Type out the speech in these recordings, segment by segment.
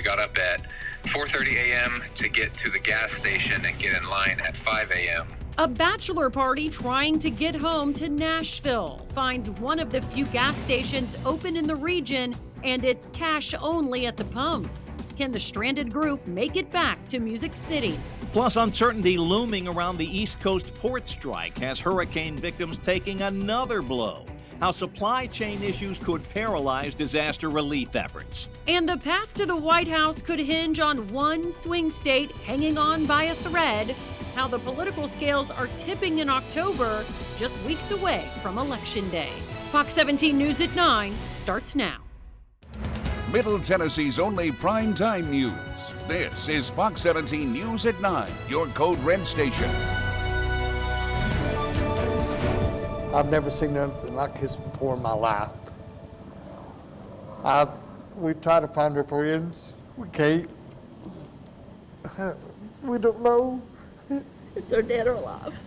got up at 4:30 a.m. to get to the gas station and get in line at 5 a.m. A bachelor party trying to get home to Nashville finds one of the few gas stations open in the region, and it's cash only at the pump. Can the stranded group make it back to Music City? Plus, uncertainty looming around the East Coast port strike has hurricane victims taking another blow. How supply chain issues could paralyze disaster relief efforts. And the path to the White House could hinge on one swing state hanging on by a thread. How the political scales are tipping in October, just weeks away from Election Day. Fox 17 News at 9 starts now. Middle Tennessee's only primetime news. This is Fox 17 News at 9, your Code Red station. I've never seen anything like this before in my life. We've tried to find her friends. We can't. We don't know if they're dead or alive.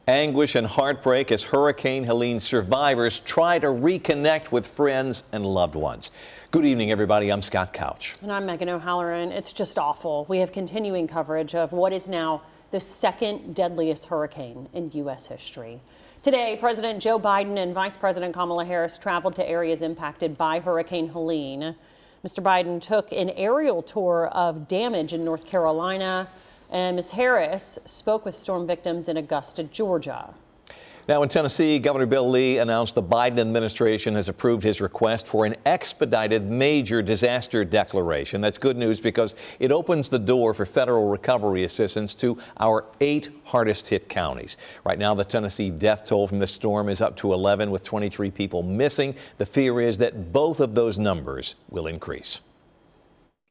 Anguish and heartbreak as Hurricane Helene survivors try to reconnect with friends and loved ones. Good evening, everybody. I'm Scott Couch. And I'm Megan O'Halloran. It's just awful. We have continuing coverage of what is now the second deadliest hurricane in U.S. history. Today, President Joe Biden and Vice President Kamala Harris traveled to areas impacted by Hurricane Helene. Mr. Biden took an aerial tour of damage in North Carolina, and Ms. Harris spoke with storm victims in Augusta, Georgia. Now in Tennessee, Governor Bill Lee announced the Biden administration has approved his request for an expedited major disaster declaration. That's good news because it opens the door for federal recovery assistance to our 8 hardest hit counties. Right now, the Tennessee death toll from this storm is up to 11 with 23 people missing. The fear is that both of those numbers will increase.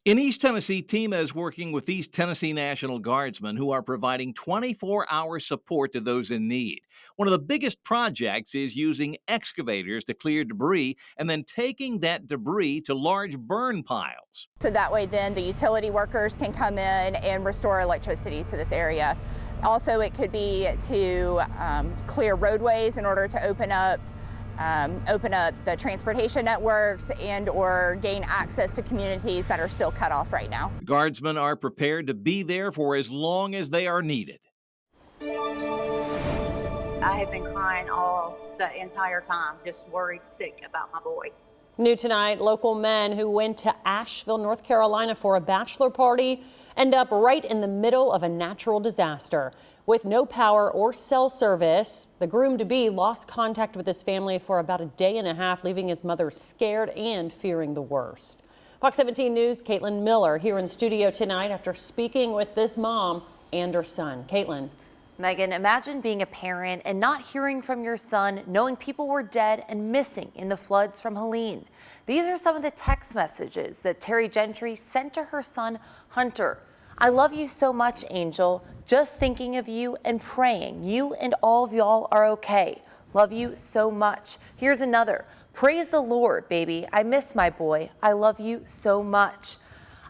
In East Tennessee, TEMA is working with East Tennessee National Guardsmen who are providing 24-hour support to those in need. One of the biggest projects is using excavators to clear debris and then taking that debris to large burn piles. So that way then the utility workers can come in and restore electricity to this area. Also, it could be to clear roadways in order to open up the transportation networks and or gain access to communities that are still cut off right now. Guardsmen are prepared to be there for as long as they are needed. I have been crying all the entire time, just worried sick about my boy. New tonight, local men who went to Asheville, North Carolina for a bachelor party end up right in the middle of a natural disaster. With no power or cell service, the groom-to-be lost contact with his family for about a day and a half, leaving his mother scared and fearing the worst. Fox 17 News' Caitlin Miller here in studio tonight after speaking with this mom and her son. Caitlin. Megan, imagine being a parent and not hearing from your son, knowing people were dead and missing in the floods from Helene. These are some of the text messages that Terry Gentry sent to her son, Hunter. I love you so much, Angel. Just thinking of you and praying you and all of y'all are okay. Love you so much. Here's another. Praise the Lord, baby. I miss my boy. I love you so much.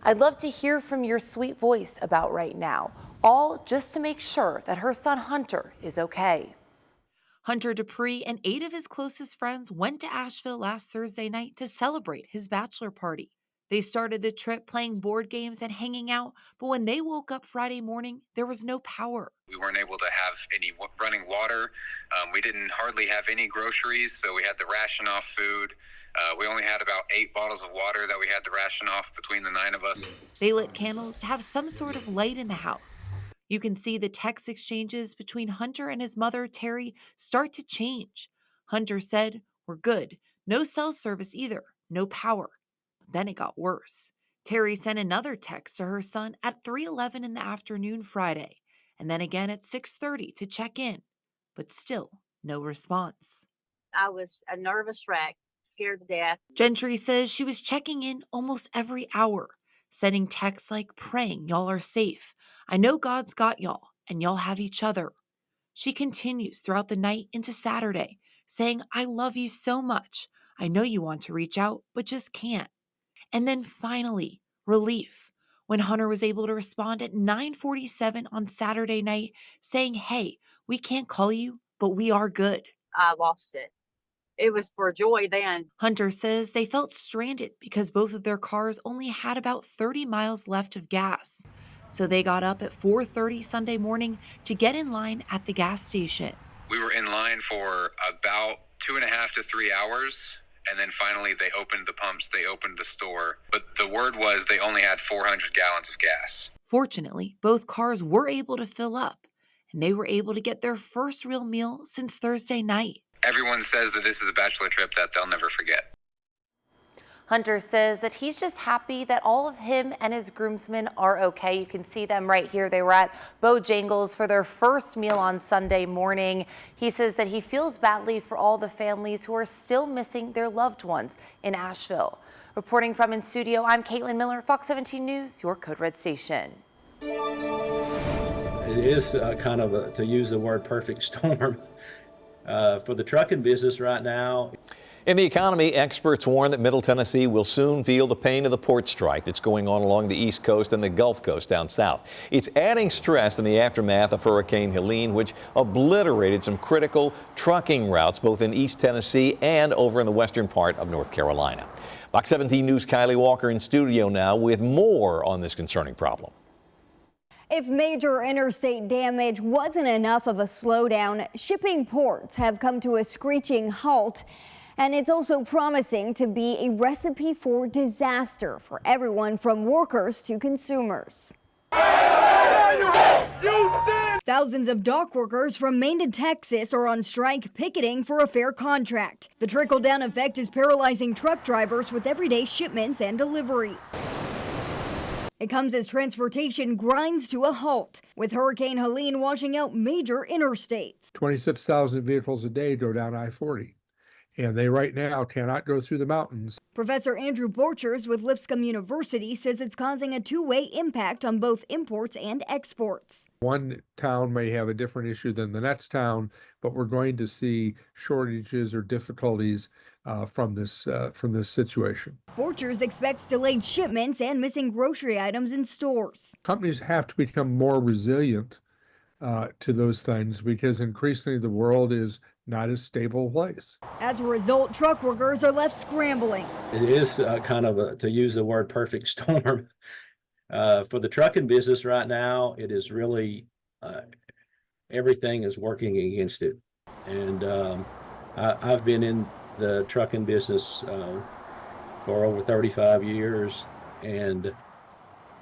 I'd love to hear from your sweet voice about right now, all just to make sure that her son Hunter is okay. Hunter Dupree and 8 of his closest friends went to Asheville last Thursday night to celebrate his bachelor party. They started the trip playing board games and hanging out, but when they woke up Friday morning, there was no power. We weren't able to have any running water. We didn't hardly have any groceries, so we had to ration off food. We only had about 8 bottles of water that we had to ration off between the 9 of us. They lit candles to have some sort of light in the house. You can see the text exchanges between Hunter and his mother, Terry, start to change. Hunter said, "We're good. No cell service either. No power." Then it got worse. Terry sent another text to her son at 3:11 in the afternoon Friday, and then again at 6:30 to check in, but still no response. I was a nervous wreck, scared to death. Gentry says she was checking in almost every hour, sending texts like praying y'all are safe. I know God's got y'all, and y'all have each other. She continues throughout the night into Saturday, saying, I love you so much. I know you want to reach out, but just can't. And then finally, relief, when Hunter was able to respond at 9:47 on Saturday night, saying, hey, we can't call you, but we are good. I lost it. it was for joy then. Hunter says they felt stranded because both of their cars only had about 30 miles left of gas. So they got up at 4:30 Sunday morning to get in line at the gas station. We were in line for about 2.5 to 3 hours. And then finally they opened the pumps, they opened the store. But the word was they only had 400 gallons of gas. Fortunately, both cars were able to fill up, and they were able to get their first real meal since Thursday night. Everyone says that this is a bachelor trip that they'll never forget. Hunter says that he's just happy that all of him and his groomsmen are okay. You can see them right here. They were at Bojangles for their first meal on Sunday morning. He says that he feels badly for all the families who are still missing their loved ones in Asheville. Reporting from in studio, I'm Caitlin Miller, Fox 17 News, your Code Red station. It is kind of to use the word, perfect storm for the trucking business right now. In the economy, experts warn that Middle Tennessee will soon feel the pain of the port strike that's going on along the East Coast and the Gulf Coast down south. It's adding stress in the aftermath of Hurricane Helene, which obliterated some critical trucking routes both in East Tennessee and over in the western part of North Carolina. Fox 17 News' Kylie Walker in studio now with more on this concerning problem. If major interstate damage wasn't enough of a slowdown, shipping ports have come to a screeching halt. And it's also promising to be a recipe for disaster for everyone from workers to consumers. Thousands of dock workers from Maine to Texas are on strike picketing for a fair contract. The trickle-down effect is paralyzing truck drivers with everyday shipments and deliveries. It comes as transportation grinds to a halt, with Hurricane Helene washing out major interstates. 26,000 vehicles a day go down I-40. And they right now cannot go through the mountains. Professor Andrew Borchers with Lipscomb University says it's causing a two-way impact on both imports and exports. One town may have a different issue than the next town, but we're going to see shortages or difficulties from this situation. Borchers expects delayed shipments and missing grocery items in stores. Companies have to become more resilient to those things because increasingly the world is not a stable place. As a result, truck workers are left scrambling. It is kind of to use the word, perfect storm. For the trucking business right now, it is really, everything is working against it. And I've been in the trucking business for over 35 years, and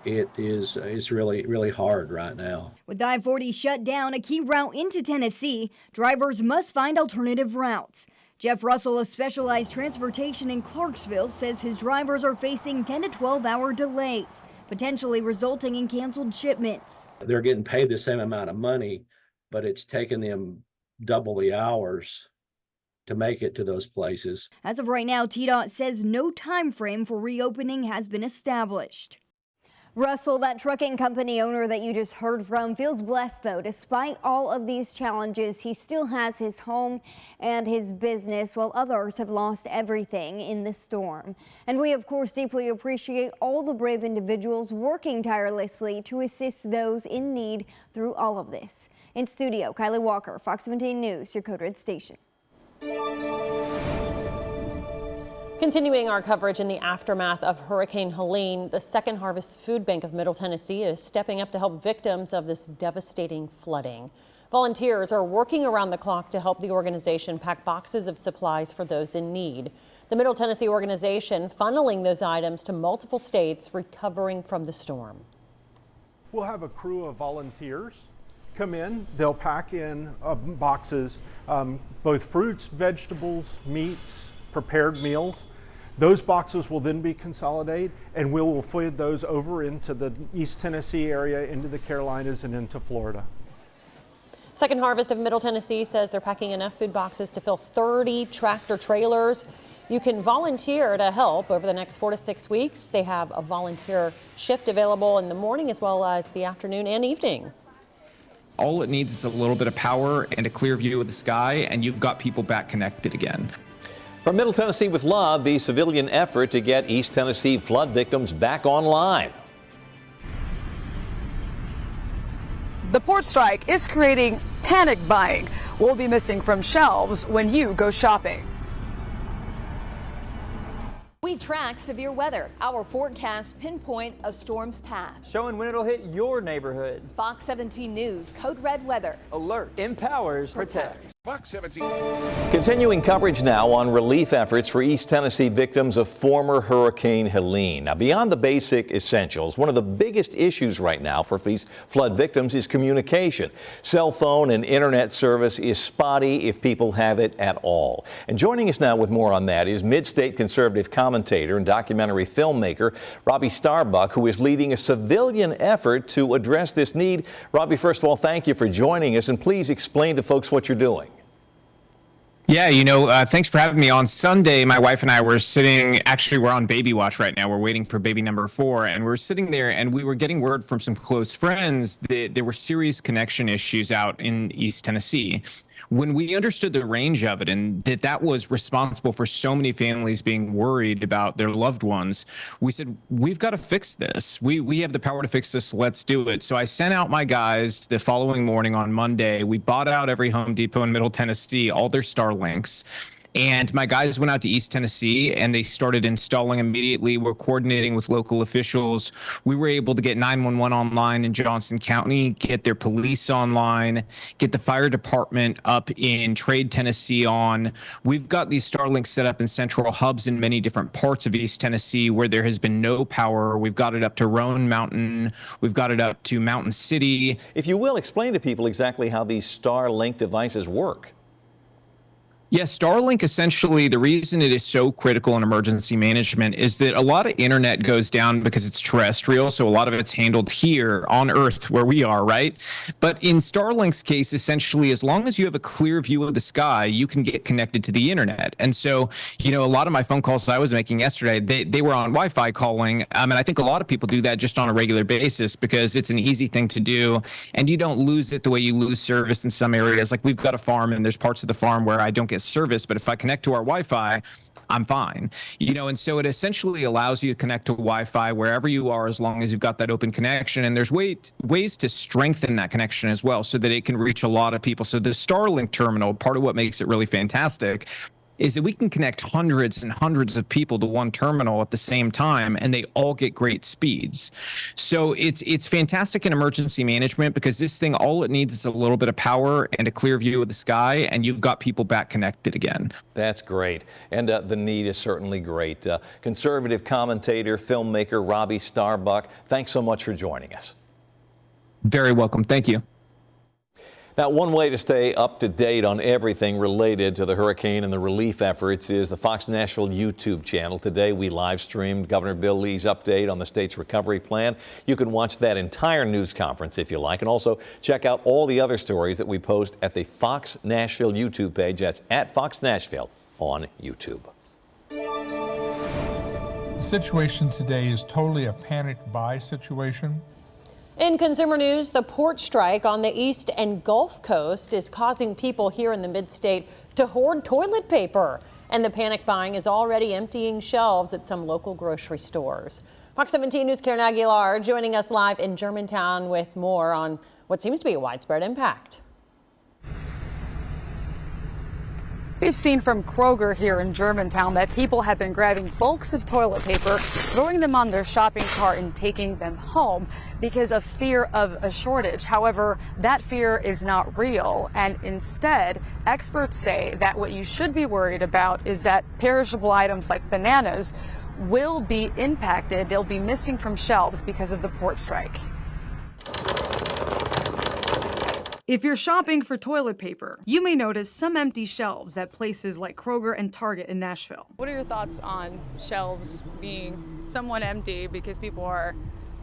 it's really hard right now. With I-40 shut down, a key route into Tennessee, drivers must find alternative routes. Jeff Russell of Specialized Transportation in Clarksville says his drivers are facing 10 to 12-hour delays, potentially resulting in canceled shipments. They're getting paid the same amount of money, but it's taking them double the hours to make it to those places. As of right now, TDOT says no time frame for reopening has been established. Russell, that trucking company owner that you just heard from, feels blessed, though. Despite all of these challenges, he still has his home and his business, while others have lost everything in the storm. And we, of course, deeply appreciate all the brave individuals working tirelessly to assist those in need through all of this. In studio, Kylie Walker, Fox 17 News, your Code Red station. Continuing our coverage in the aftermath of Hurricane Helene, the Second Harvest Food Bank of Middle Tennessee is stepping up to help victims of this devastating flooding. Volunteers are working around the clock to help the organization pack boxes of supplies for those in need. The Middle Tennessee organization funneling those items to multiple states recovering from the storm. We'll have a crew of volunteers come in. They'll pack in boxes, both fruits, vegetables, meats, prepared meals. Those boxes will then be consolidated, and we will feed those over into the East Tennessee area, into the Carolinas, and into Florida. Second Harvest of Middle Tennessee says they're packing enough food boxes to fill 30 tractor trailers. You can volunteer to help over the next 4 to 6 weeks. They have a volunteer shift available in the morning as well as the afternoon and evening. All it needs is a little bit of power and a clear view of the sky, and you've got people back connected again. From Middle Tennessee with Love, the civilian effort to get East Tennessee flood victims back online. The port strike is creating panic buying. We'll be missing from shelves when you go shopping. We track severe weather. Our forecasts pinpoint a storm's path. Showing when it'll hit your neighborhood. Fox 17 News, Code Red Weather. Alert. Empowers. Protects. Fox 17. Continuing coverage now on relief efforts for East Tennessee victims of former Hurricane Helene. Now, beyond the basic essentials, one of the biggest issues right now for these flood victims is communication. Cell phone and internet service is spotty if people have it at all. And joining us now with more on that is Mid-State conservative commentator and documentary filmmaker Robbie Starbuck, who is leading a civilian effort to address this need. Robbie, first of all, thank you for joining us, and please explain to folks what you're doing. Yeah, thanks for having me. On Sunday, my wife and I were sitting, actually we're on baby watch right now. We're waiting for baby number 4, and we're sitting there and we were getting word from some close friends that there were serious connection issues out in East Tennessee. When we understood the range of it and that was responsible for so many families being worried about their loved ones, we said, we've got to fix this. We have the power to fix this. Let's do it. So I sent out my guys the following morning on Monday. We bought out every Home Depot in Middle Tennessee, all their Starlinks. And my guys went out to East Tennessee and they started installing immediately. We're coordinating with local officials. We were able to get 911 online in Johnson County, get their police online, get the fire department up in Trade, Tennessee on. We've got these Starlinks set up in central hubs in many different parts of East Tennessee where there has been no power. We've got it up to Roan Mountain. We've got it up to Mountain City. If you will, explain to people exactly how these Starlink devices work. Yeah, Starlink, essentially, the reason it is so critical in emergency management is that a lot of internet goes down because it's terrestrial, so a lot of it's handled here on Earth where we are, right? But in Starlink's case, essentially, as long as you have a clear view of the sky, you can get connected to the internet. And so, a lot of my phone calls I was making yesterday, they were on Wi-Fi calling, and I think a lot of people do that just on a regular basis because it's an easy thing to do, and you don't lose it the way you lose service in some areas. Like we've got a farm, and there's parts of the farm where I don't get service, but if I connect to our Wi-Fi, I'm fine. And so it essentially allows you to connect to Wi-Fi wherever you are as long as you've got that open connection. And there's ways to strengthen that connection as well so that it can reach a lot of people. So the Starlink terminal, part of what makes it really fantastic is that we can connect hundreds and hundreds of people to one terminal at the same time, and they all get great speeds. So it's fantastic in emergency management because this thing, all it needs is a little bit of power and a clear view of the sky, and you've got people back connected again. That's great. And the need is certainly great. Conservative commentator, filmmaker Robbie Starbuck, thanks so much for joining us. Very welcome. Thank you. Now, one way to stay up to date on everything related to the hurricane and the relief efforts is the Fox Nashville YouTube channel. Today, we live streamed Governor Bill Lee's update on the state's recovery plan. You can watch that entire news conference if you like, and also check out all the other stories that we post at the Fox Nashville YouTube page. That's at Fox Nashville on YouTube. The situation today is totally a panic buy situation. In consumer news, the port strike on the east and Gulf Coast is causing people here in the mid-state to hoard toilet paper. And the panic buying is already emptying shelves at some local grocery stores. Fox 17 News' Karen Aguilar joining us live in Germantown with more on what seems to be a widespread impact. We've seen from Kroger here in Germantown that people have been grabbing bulks of toilet paper, throwing them on their shopping cart and taking them home because of fear of a shortage. However, that fear is not real. And instead, experts say that what you should be worried about is that perishable items like bananas will be impacted. They'll be missing from shelves because of the port strike. If you're shopping for toilet paper, you may notice some empty shelves at places like Kroger and Target in Nashville. What are your thoughts on shelves being somewhat empty because people are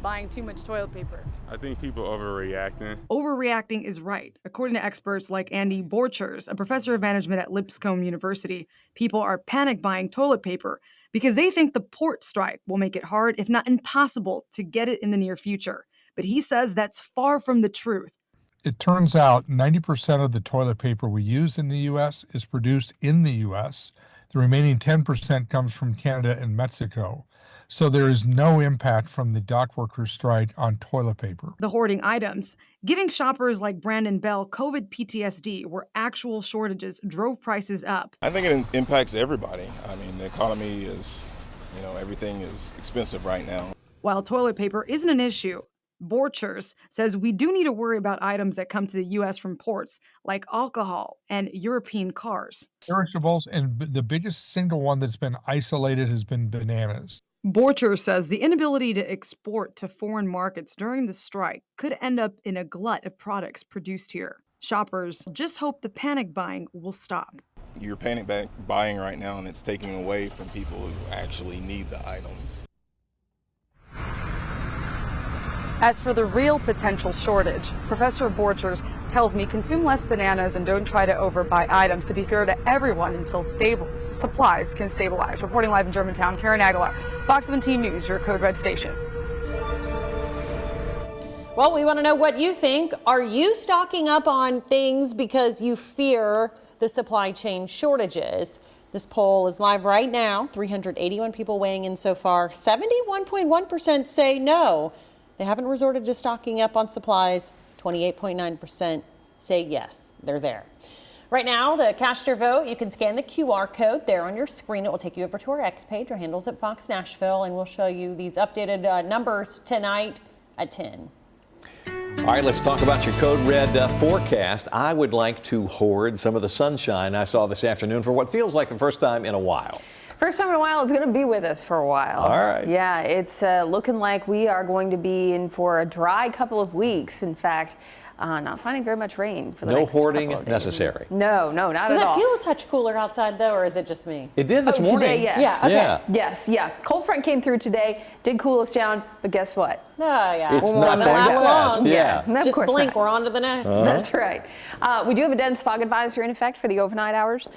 buying too much toilet paper? I think people are overreacting. Overreacting is right. According to experts like Andy Borchers, a professor of management at Lipscomb University, people are panic buying toilet paper because they think the port strike will make it hard, if not impossible, to get it in the near future. But he says that's far from the truth. It turns out 90% of the toilet paper we use in the U.S. is produced in the U.S. The remaining 10% comes from Canada and Mexico. So there is no impact from the dock workers' strike on toilet paper. The hoarding items, giving shoppers like Brandon Bell COVID PTSD, where actual shortages drove prices up. I think it impacts everybody. I mean, the economy is You know, everything is expensive right now. While toilet paper isn't an issue, Borchers says we do need to worry about items that come to the U.S. from ports, like alcohol and European cars. Perishables, and the biggest single one that's been isolated has been bananas. Borchers says the inability to export to foreign markets during the strike could end up in a glut of products produced here. Shoppers just hope the panic buying will stop. You're panic buying right now, and it's taking away from people who actually need the items. As for the real potential shortage, Professor Borchers tells me consume less bananas and don't try to overbuy items to be fair to everyone until supplies can stabilize. Reporting live in Germantown, Karen Aguilar, Fox 17 News, your Code Red station. Well, we want to know what you think. Are you stocking up on things because you fear the supply chain shortages? This poll is live right now. 381 people weighing in so far. 71.1% say no. They haven't resorted to stocking up on supplies. 28.9% say yes, they're there. Right now, to cast your vote, you can scan the QR code there on your screen. It will take you over to our X page. Our handle's at Fox Nashville, and we'll show you these updated numbers tonight at 10. All right, let's talk about your Code Red forecast. I would like to hoard some of the sunshine I saw this afternoon for what feels like the first time in a while. First time in a while, it's going to be with us for a while. All right. Yeah, it's looking like we are going to be in for a dry couple of weeks. In fact, not finding very much rain for the next couple of days. No hoarding necessary. No, not at all. Does it feel a touch cooler outside, though, or is it just me? It did this morning. Today, yes. Yeah, okay. Yeah. Yes, yeah. Cold front came through today, did cool us down, but guess what? Oh, yeah. It's not going to last. Yeah. Just blink, we're on to the next. That's right. We do have a dense fog advisory in effect for the overnight hours.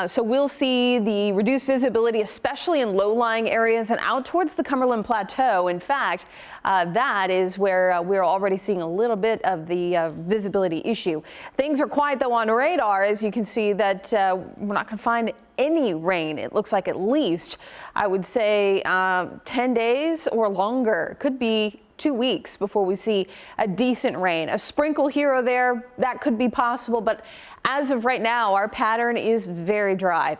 So we'll see the reduced visibility, especially in low-lying areas and out towards the Cumberland Plateau. In fact, that is where we're already seeing a little bit of the visibility issue. Things are quiet, though, on radar. As you can see that we're not going to find any rain. It looks like at least, I would say, 10 days or longer. Could be 2 weeks before we see a decent rain. A sprinkle here or there, that could be possible, but as of right now, our pattern is very dry.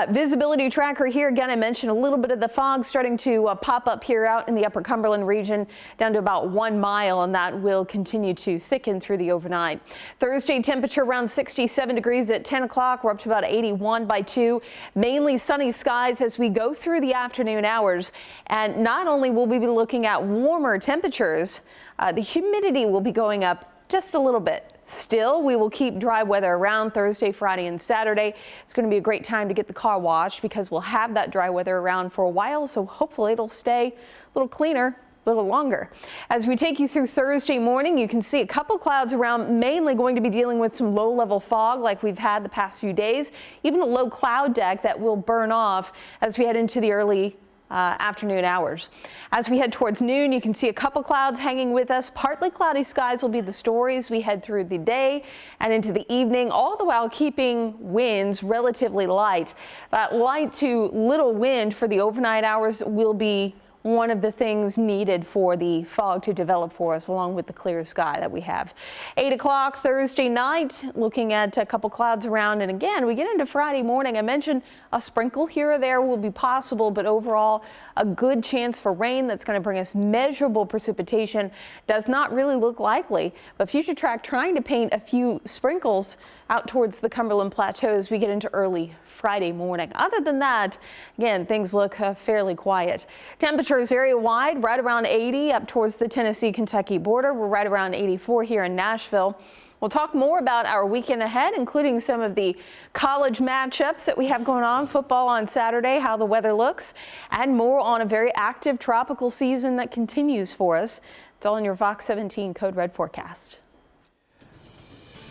Visibility tracker here, again, I mentioned a little bit of the fog starting to pop up here out in the upper Cumberland region down to about 1 mile, and that will continue to thicken through the overnight. Thursday, temperature around 67 degrees at 10 o'clock. We're up to about 81 by 2. Mainly sunny skies as we go through the afternoon hours. And not only will we be looking at warmer temperatures, the humidity will be going up just a little bit. Still, we will keep dry weather around Thursday, Friday, and Saturday. It's going to be a great time to get the car washed because we'll have that dry weather around for a while, so hopefully it'll stay a little cleaner a little longer. As we take you through Thursday morning, you can see a couple clouds around, mainly going to be dealing with some low-level fog like we've had the past few days, even a low cloud deck that will burn off as we head into the early afternoon hours. As we head towards noon, you can see a couple clouds hanging with us. Partly cloudy skies will be the story as we head through the day and into the evening, all the while keeping winds relatively light. That light to little wind for the overnight hours will be one of the things needed for the fog to develop for us, along with the clear sky that we have. 8 o'clock Thursday night, looking at a couple clouds around. And again, we get into Friday morning. I mentioned a sprinkle here or there will be possible, but overall a good chance for rain that's going to bring us measurable precipitation. Does not really look likely, but Future Track trying to paint a few sprinkles out towards the Cumberland Plateau as we get into early Friday morning. Other than that, again, things look fairly quiet. Temperatures area wide, right around 80 up towards the Tennessee-Kentucky border. We're right around 84 here in Nashville. We'll talk more about our weekend ahead, including some of the college matchups that we have going on, football on Saturday, how the weather looks, and more on a very active tropical season that continues for us. It's all in your Fox 17 Code Red forecast.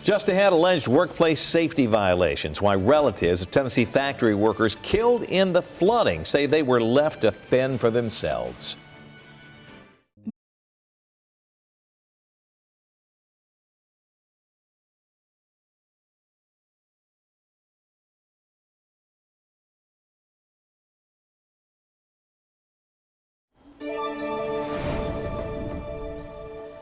Just ahead, alleged workplace safety violations. Why relatives of Tennessee factory workers killed in the flooding say they were left to fend for themselves.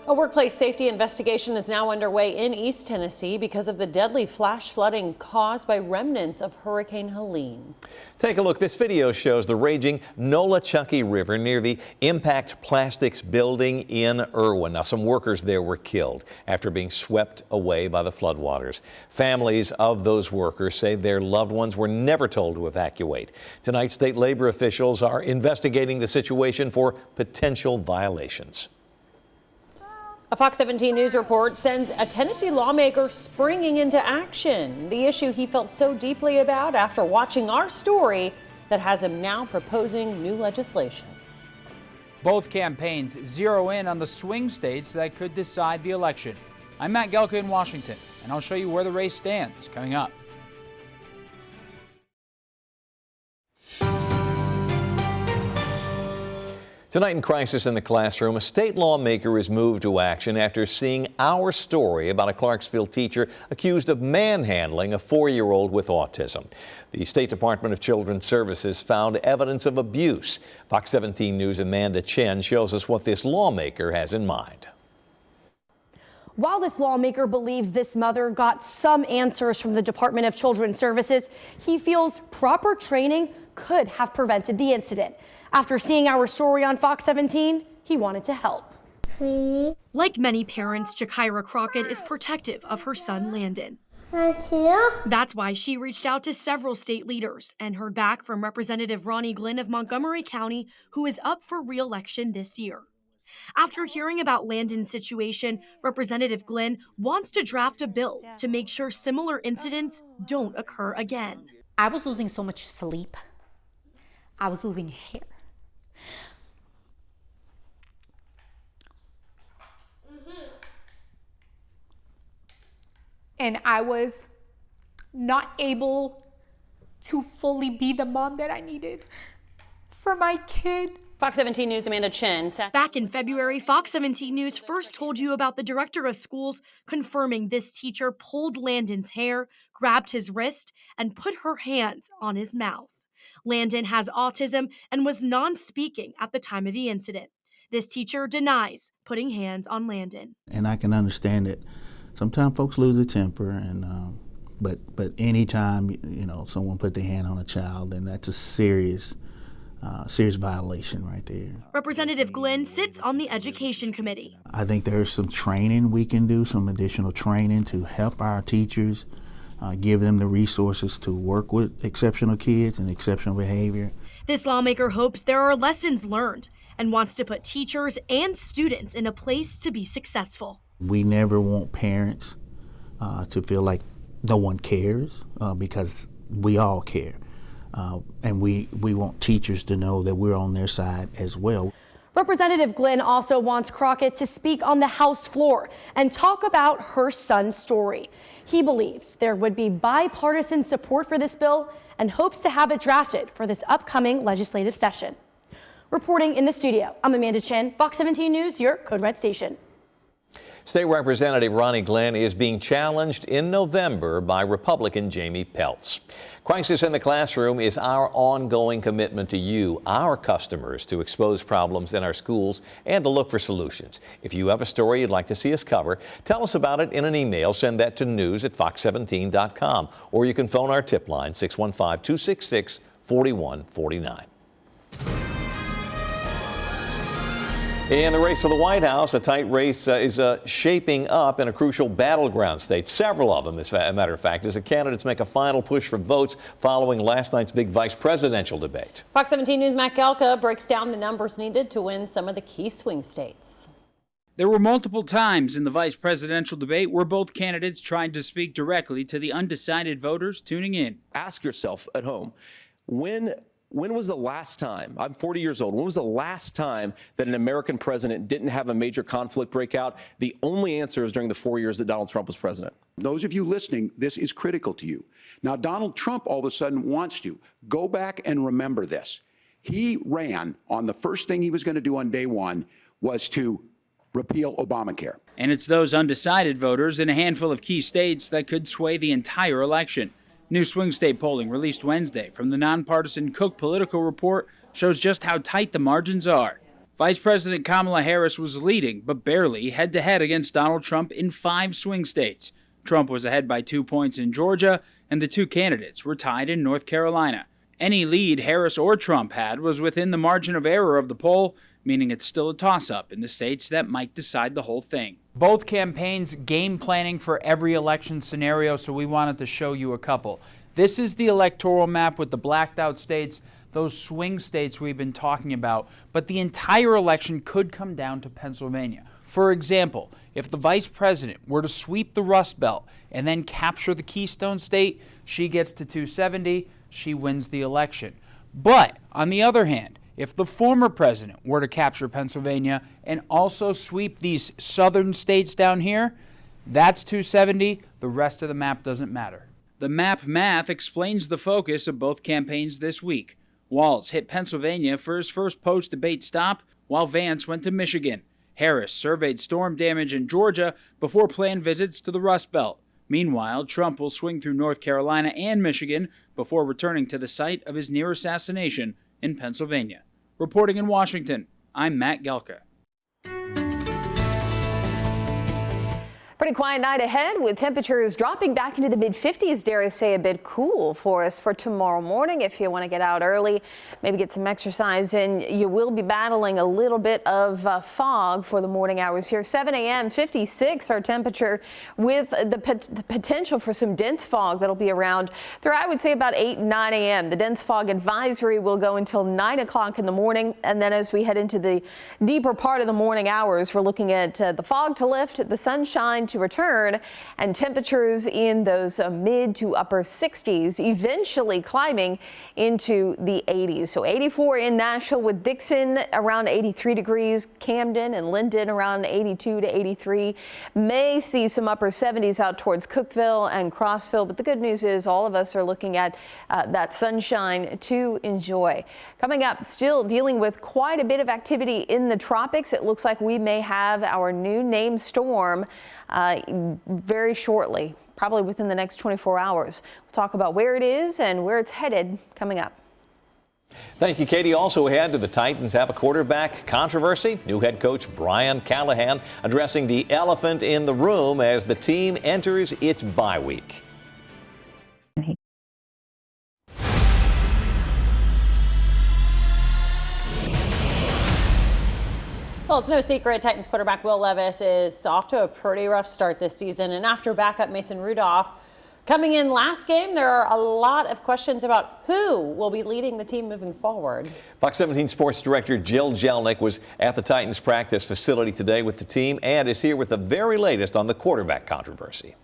A workplace safety investigation is now underway in East Tennessee because of the deadly flash flooding caused by remnants of Hurricane Helene. Take a look. This video shows the raging Nolichucky River near the Impact Plastics building in Irwin. Now, some workers there were killed after being swept away by the floodwaters. Families of those workers say their loved ones were never told to evacuate. Tonight, state labor officials are investigating the situation for potential violations. A Fox 17 News report sends a Tennessee lawmaker springing into action. The issue he felt so deeply about after watching our story that has him now proposing new legislation. Both campaigns zero in on the swing states that could decide the election. I'm Matt Gelka in Washington, and I'll show you where the race stands coming up. Tonight in Crisis in the Classroom, a state lawmaker is moved to action after seeing our story about a Clarksville teacher accused of manhandling a 4-year-old with autism. The State Department of Children's Services found evidence of abuse. Fox 17 News' Amanda Chen shows us what this lawmaker has in mind. While this lawmaker believes this mother got some answers from the Department of Children's Services, he feels proper training could have prevented the incident. After seeing our story on Fox 17, he wanted to help. Like many parents, Jakira Crockett is protective of her son, Landon. That's why she reached out to several state leaders and heard back from Representative Ronnie Glenn of Montgomery County, who is up for re-election this year. After hearing about Landon's situation, Representative Glenn wants to draft a bill to make sure similar incidents don't occur again. I was losing so much sleep. I was losing hair. And I was not able to fully be the mom that I needed for my kid. Fox 17 News' Amanda Chen. Back in February, Fox 17 News first told you about the director of schools confirming this teacher pulled Landon's hair, grabbed his wrist, and put her hand on his mouth. Landon has autism and was non-speaking at the time of the incident. This teacher denies putting hands on Landon. And I can understand that sometimes folks lose their temper, and but anytime someone put their hand on a child, then that's a serious violation right there. Representative Glenn sits on the Education Committee. I think there's some training we can do, some additional training to help our teachers. Give them the resources to work with exceptional kids and exceptional behavior. This lawmaker hopes there are lessons learned and wants to put teachers and students in a place to be successful. We never want parents to feel like no one cares because we all care. And we want teachers to know that we're on their side as well. Representative Glenn also wants Crockett to speak on the House floor and talk about her son's story. He believes there would be bipartisan support for this bill and hopes to have it drafted for this upcoming legislative session. Reporting in the studio, I'm Amanda Chen, Fox 17 News, your Code Red station. State Representative Ronnie Glenn is being challenged in November by Republican Jamie Peltz. Crisis in the Classroom is our ongoing commitment to you, our customers, to expose problems in our schools and to look for solutions. If you have a story you'd like to see us cover, tell us about it in an email. Send that to news@fox17.com, or you can phone our tip line 615-266-4149. In the race for the White House, a tight race is shaping up in a crucial battleground state. Several of them, as a matter of fact, as the candidates make a final push for votes following last night's big vice presidential debate. Fox 17 News' Matt Gelka breaks down the numbers needed to win some of the key swing states. There were multiple times in the vice presidential debate where both candidates tried to speak directly to the undecided voters tuning in. Ask yourself at home, when was the last time, I'm 40 years old, when was the last time that an American president didn't have a major conflict break out? The only answer is during the 4 years that Donald Trump was president. Those of you listening, this is critical to you. Now, Donald Trump all of a sudden wants to go back and remember this. He ran on the first thing he was going to do on day one was to repeal Obamacare. And it's those undecided voters in a handful of key states that could sway the entire election. New swing state polling released Wednesday from the nonpartisan Cook Political Report shows just how tight the margins are. Vice President Kamala Harris was leading, but barely, head-to-head against Donald Trump in 5 swing states. Trump was ahead by 2 points in Georgia, and the two candidates were tied in North Carolina. Any lead Harris or Trump had was within the margin of error of the poll, meaning it's still a toss-up in the states that might decide the whole thing. Both campaigns game planning for every election scenario, so we wanted to show you a couple. This is the electoral map with the blacked out states, those swing states we've been talking about, but the entire election could come down to Pennsylvania. For example, if the vice president were to sweep the Rust Belt and then capture the Keystone State, she gets to 270, she wins the election. But on the other hand, if the former president were to capture Pennsylvania and also sweep these southern states down here, that's 270, the rest of the map doesn't matter. The map math explains the focus of both campaigns this week. Walz hit Pennsylvania for his first post-debate stop, while Vance went to Michigan. Harris surveyed storm damage in Georgia before planned visits to the Rust Belt. Meanwhile, Trump will swing through North Carolina and Michigan before returning to the site of his near assassination in Pennsylvania. Reporting in Washington, I'm Matt Gelka. Pretty quiet night ahead with temperatures dropping back into the mid-50s, dare I say a bit cool for us for tomorrow morning. If you want to get out early, maybe get some exercise in, you will be battling a little bit of fog for the morning hours here. 7 a.m., 56 our temperature with the potential for some dense fog that'll be around through, I would say, about 8, 9 a.m. The dense fog advisory will go until 9 o'clock in the morning. And then as we head into the deeper part of the morning hours, we're looking at the fog to lift, the sunshine to return, and temperatures in those mid to upper 60s, eventually climbing into the 80s. So 84 in Nashville with Dickson around 83 degrees, Camden and Linden around 82 to 83. May see some upper 70s out towards Cookeville and Crossville, but the good news is all of us are looking at that sunshine to enjoy. Coming up, still dealing with quite a bit of activity in the tropics. It looks like we may have our new named storm very shortly, probably within the next 24 hours. We'll talk about where it is and where it's headed coming up. Thank you, Katie. Also ahead, do the Titans have a quarterback controversy? New head coach Brian Callahan addressing the elephant in the room as the team enters its bye week. Well, it's no secret Titans quarterback Will Levis is off to a pretty rough start this season. And after backup Mason Rudolph coming in last game, there are a lot of questions about who will be leading the team moving forward. Fox 17 Sports Director Jill Jelnick was at the Titans practice facility today with the team and is here with the very latest on the quarterback controversy.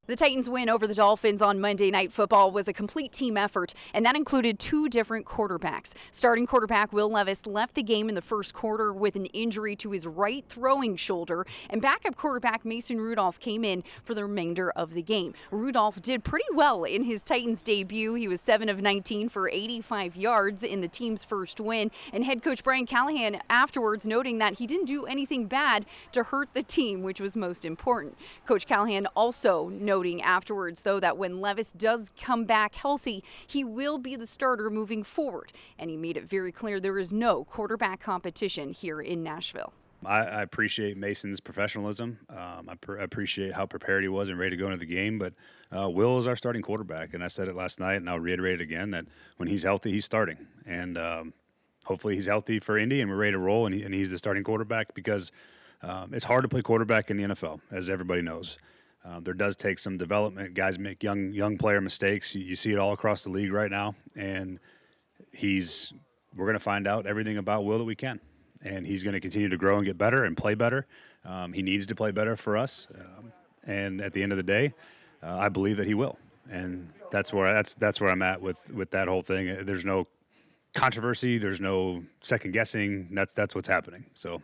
The Titans' win over the Dolphins on Monday Night Football was a complete team effort, and that included 2 different quarterbacks. Starting quarterback Will Levis left the game in the first quarter with an injury to his right throwing shoulder, and backup quarterback Mason Rudolph came in for the remainder of the game. Rudolph did pretty well in his Titans debut. He was 7 of 19 for 85 yards in the team's first win, and head coach Brian Callahan afterwards noting that he didn't do anything bad to hurt the team, which was most important. Coach Callahan also noting afterwards, though, that when Levis does come back healthy, he will be the starter moving forward. And he made it very clear there is no quarterback competition here in Nashville. I appreciate Mason's professionalism. I appreciate how prepared he was and ready to go into the game. But Will is our starting quarterback. And I said it last night, and I'll reiterate it again, that when he's healthy, he's starting. And hopefully he's healthy for Indy and we're ready to roll, and he's the starting quarterback, because it's hard to play quarterback in the NFL, as everybody knows. There does take some development. Guys make young player mistakes. You see it all across the league right now. And we're going to find out everything about Will that we can. And he's going to continue to grow and get better and play better. He needs to play better for us. And at the end of the day, I believe that he will. And that's where I'm at with that whole thing. There's no controversy. There's no second guessing. That's what's happening. So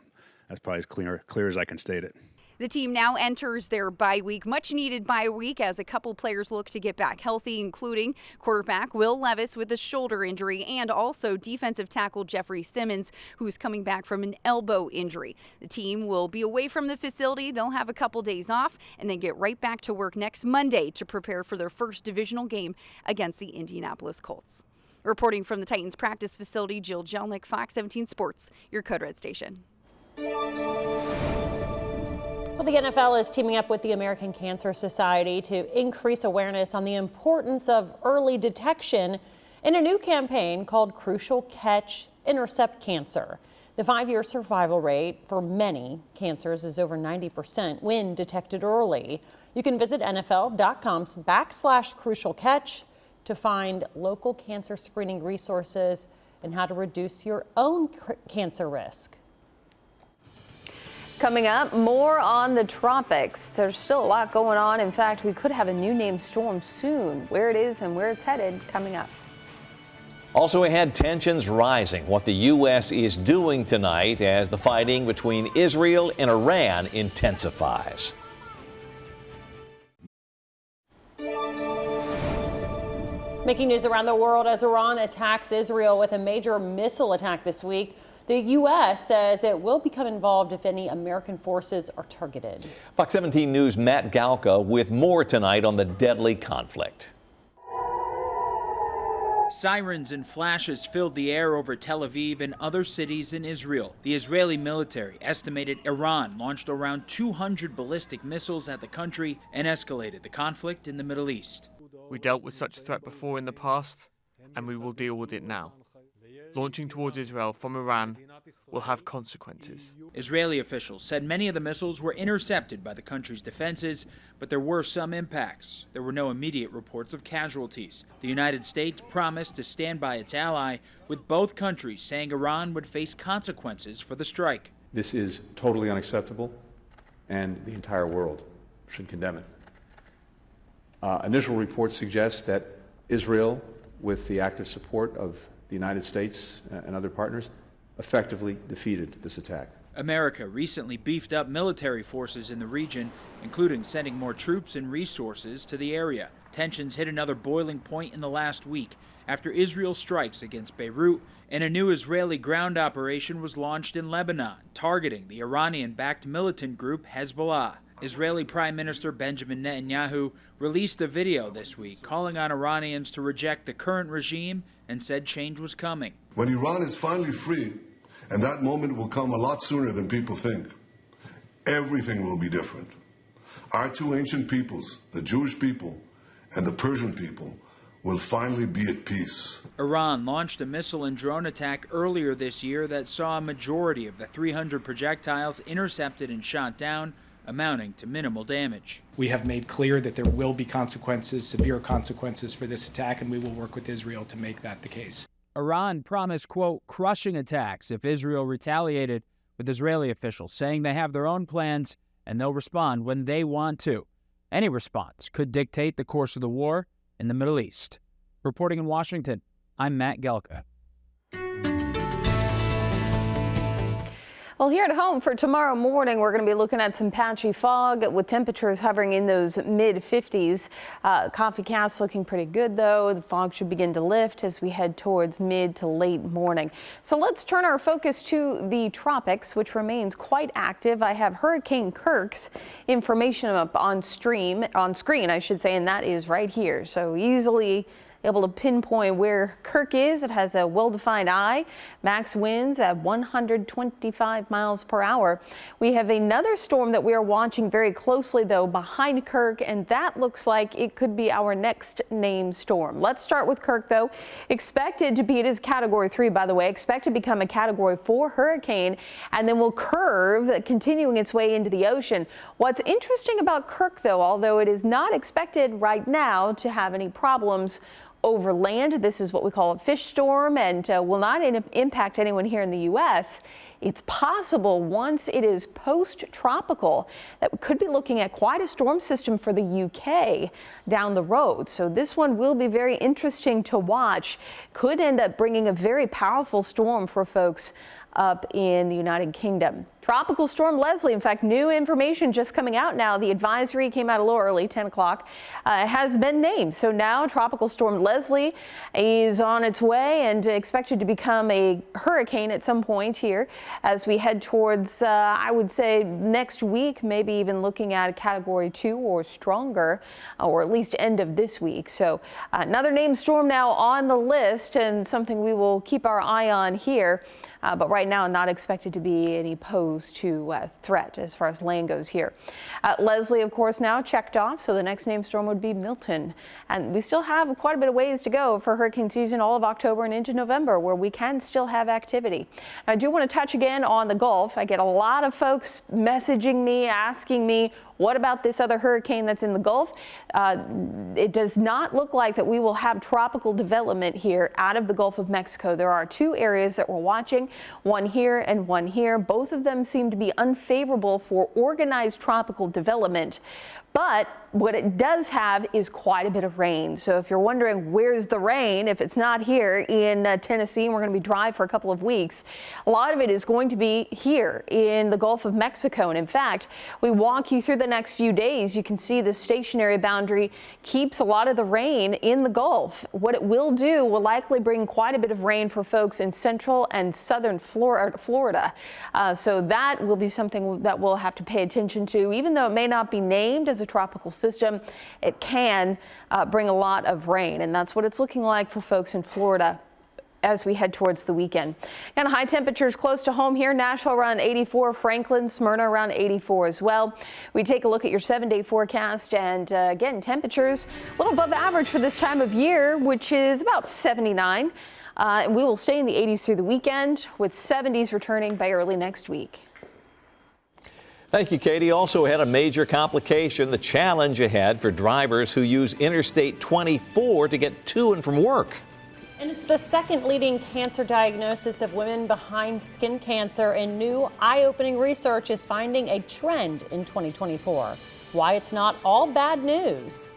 that's probably as clear as I can state it. The team now enters their bye week, much needed bye week, as a couple players look to get back healthy, including quarterback Will Levis with a shoulder injury and also defensive tackle Jeffrey Simmons, who's coming back from an elbow injury. The team will be away from the facility. They'll have a couple days off and then get right back to work next Monday to prepare for their first divisional game against the Indianapolis Colts. Reporting from the Titans practice facility, Jill Jelnick, Fox 17 Sports, your Code Red station. Well, the NFL is teaming up with the American Cancer Society to increase awareness on the importance of early detection in a new campaign called Crucial Catch, Intercept Cancer. The 5-year survival rate for many cancers is over 90% when detected early. You can visit NFL.com/Crucial Catch to find local cancer screening resources and how to reduce your own cancer risk. Coming up, more on the tropics. There's still a lot going on. In fact, we could have a new named storm soon. Where it is and where it's headed, coming up. Also ahead, tensions rising. What the U.S. is doing tonight as the fighting between Israel and Iran intensifies. Making news around the world as Iran attacks Israel with a major missile attack this week. The U.S. says it will become involved if any American forces are targeted. Fox 17 News' Matt Galka with more tonight on the deadly conflict. Sirens and flashes filled the air over Tel Aviv and other cities in Israel. The Israeli military estimated Iran launched around 200 ballistic missiles at the country and escalated the conflict in the Middle East. We dealt with such a threat before in the past, and we will deal with it now. Launching towards Israel from Iran will have consequences. Israeli officials said many of the missiles were intercepted by the country's defenses, but there were some impacts. There were no immediate reports of casualties. The United States promised to stand by its ally, with both countries saying Iran would face consequences for the strike. This is totally unacceptable, and the entire world should condemn it. Initial reports suggest that Israel, with the active support of the United States and other partners, effectively defeated this attack. America recently beefed up military forces in the region, including sending more troops and resources to the area. Tensions hit another boiling point in the last week after Israel strikes against Beirut, and a new Israeli ground operation was launched in Lebanon, targeting the Iranian-backed militant group Hezbollah. Israeli Prime Minister Benjamin Netanyahu released a video this week calling on Iranians to reject the current regime and said change was coming. When Iran is finally free, and that moment will come a lot sooner than people think, everything will be different. Our two ancient peoples, the Jewish people and the Persian people, will finally be at peace. Iran launched a missile and drone attack earlier this year that saw a majority of the 300 projectiles intercepted and shot down, amounting to minimal damage. We have made clear that there will be consequences, severe consequences for this attack, and we will work with Israel to make that the case. Iran promised, quote, crushing attacks if Israel retaliated, with Israeli officials saying they have their own plans and they'll respond when they want to. Any response could dictate the course of the war in the Middle East. Reporting in Washington, I'm Matt Gelka. Well, here at home for tomorrow morning, we're going to be looking at some patchy fog with temperatures hovering in those mid-50s. Coffee Cast looking pretty good, though. The fog should begin to lift as we head towards mid to late morning. So let's turn our focus to the tropics, which remains quite active. I have Hurricane Kirk's information up on screen, I should say, and that is right here. So easily able to pinpoint where Kirk is. It has a well-defined eye. Max winds at 125 miles per hour. We have another storm that we are watching very closely, though, behind Kirk, and that looks like it could be our next named storm. Let's start with Kirk, though. Expected to be, it is Category 3, by the way, expected to become a Category 4 hurricane, and then will curve, continuing its way into the ocean. What's interesting about Kirk, though, although it is not expected right now to have any problems over land, this is what we call a fish storm, and will not impact anyone here in the U.S. It's possible once it is post-tropical that we could be looking at quite a storm system for the UK down the road. So this one will be very interesting to watch. Could end up bringing a very powerful storm for folks up in the United Kingdom. Tropical Storm Leslie, in fact, new information just coming out now. The advisory came out a little early, 10 o'clock, has been named. So now Tropical Storm Leslie is on its way and expected to become a hurricane at some point here as we head towards, I would say, next week, maybe even looking at a Category 2 or stronger, or at least end of this week. So another named storm now on the list and something we will keep our eye on here. But right now, not expected to be any pose to threat as far as land goes here. Leslie, of course, now checked off, so the next named storm would be Milton. And we still have quite a bit of ways to go for hurricane season, all of October and into November, where we can still have activity. I do want to touch again on the Gulf. I get a lot of folks messaging me, asking me, what about this other hurricane that's in the Gulf? It does not look like that we will have tropical development here out of the Gulf of Mexico. There are two areas that we're watching, one here and one here. Both of them seem to be unfavorable for organized tropical development. But what it does have is quite a bit of rain. So if you're wondering where's the rain, if it's not here in Tennessee, and we're going to be dry for a couple of weeks, a lot of it is going to be here in the Gulf of Mexico. And in fact, we walk you through the next few days, you can see the stationary boundary keeps a lot of the rain in the Gulf. What it will do will likely bring quite a bit of rain for folks in central and southern Florida. So that will be something that we'll have to pay attention to. Even though it may not be named as a tropical system, it can bring a lot of rain, and that's what it's looking like for folks in Florida as we head towards the weekend. And high temperatures close to home here. Nashville around 84, Franklin, Smyrna around 84 as well. We take a look at your 7-day forecast, and again, temperatures a little above average for this time of year, which is about 79. We will stay in the 80s through the weekend, with 70s returning by early next week. Thank you, Katie. Also had a major complication, the challenge ahead for drivers who use Interstate 24 to get to and from work. And it's the second leading cancer diagnosis of women behind skin cancer, and new eye-opening research is finding a trend in 2024. Why it's not all bad news.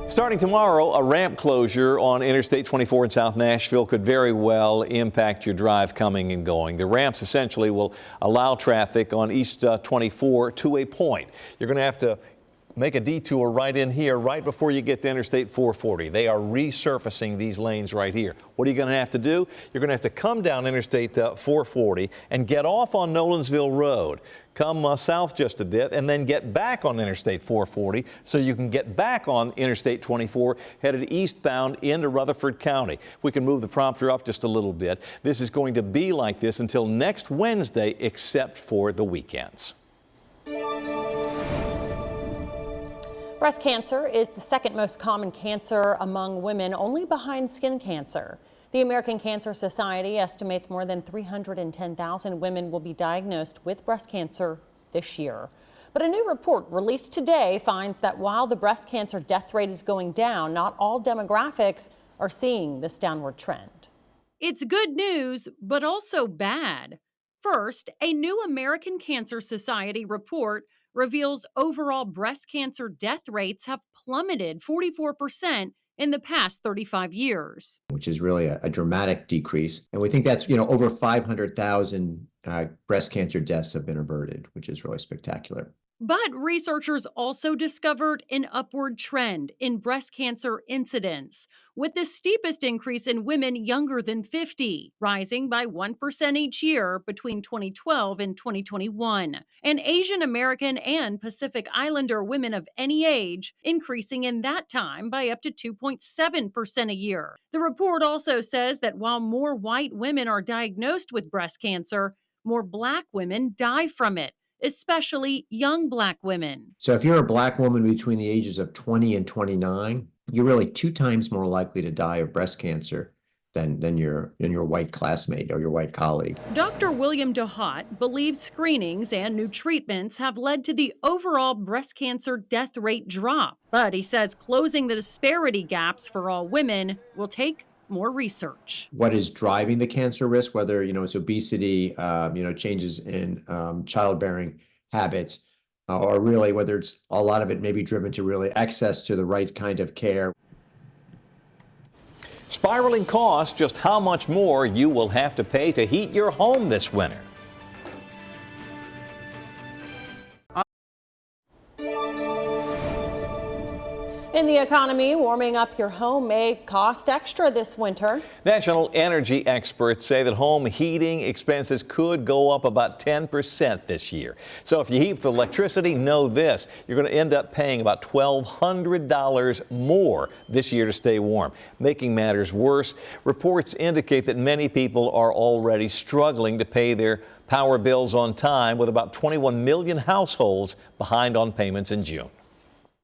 Starting tomorrow, a ramp closure on Interstate 24 in South Nashville could very well impact your drive coming and going. The ramps essentially will allow traffic on East 24 to a point. You're going to have to make a detour right in here, right before you get to Interstate 440. They are resurfacing these lanes right here. What are you going to have to do? You're going to have to come down Interstate 440 and get off on Nolensville Road. Come south just a bit and then get back on Interstate 440 so you can get back on Interstate 24 headed eastbound into Rutherford County. We can move the prompter up just a little bit. This is going to be like this until next Wednesday, except for the weekends. Breast cancer is the second most common cancer among women, only behind skin cancer. The American Cancer Society estimates more than 310,000 women will be diagnosed with breast cancer this year. But a new report released today finds that while the breast cancer death rate is going down, not all demographics are seeing this downward trend. It's good news, but also bad. First, a new American Cancer Society report reveals overall breast cancer death rates have plummeted 44% in the past 35 years. Which is really a dramatic decrease. And we think that's, over 500,000 breast cancer deaths have been averted, which is really spectacular. But researchers also discovered an upward trend in breast cancer incidence, with the steepest increase in women younger than 50, rising by 1% each year between 2012 and 2021. And Asian American and Pacific Islander women of any age increasing in that time by up to 2.7% a year. The report also says that while more white women are diagnosed with breast cancer, more Black women die from it, especially young Black women. So if you're a Black woman between the ages of 20 and 29, you're really 2 times more likely to die of breast cancer than your white classmate or your white colleague. Dr. William DeHaut believes screenings and new treatments have led to the overall breast cancer death rate drop. But he says closing the disparity gaps for all women will take more research. What is driving the cancer risk, whether it's obesity, changes in childbearing habits, or really whether it's a lot of it may be driven to really access to the right kind of care. Spiraling costs, just how much more you will have to pay to heat your home this winter. In the economy, warming up your home may cost extra this winter. National energy experts say that home heating expenses could go up about 10% this year. So if you heat with electricity, know this: you're going to end up paying about $1,200 more this year to stay warm. Making matters worse, reports indicate that many people are already struggling to pay their power bills on time, with about 21 million households behind on payments in June.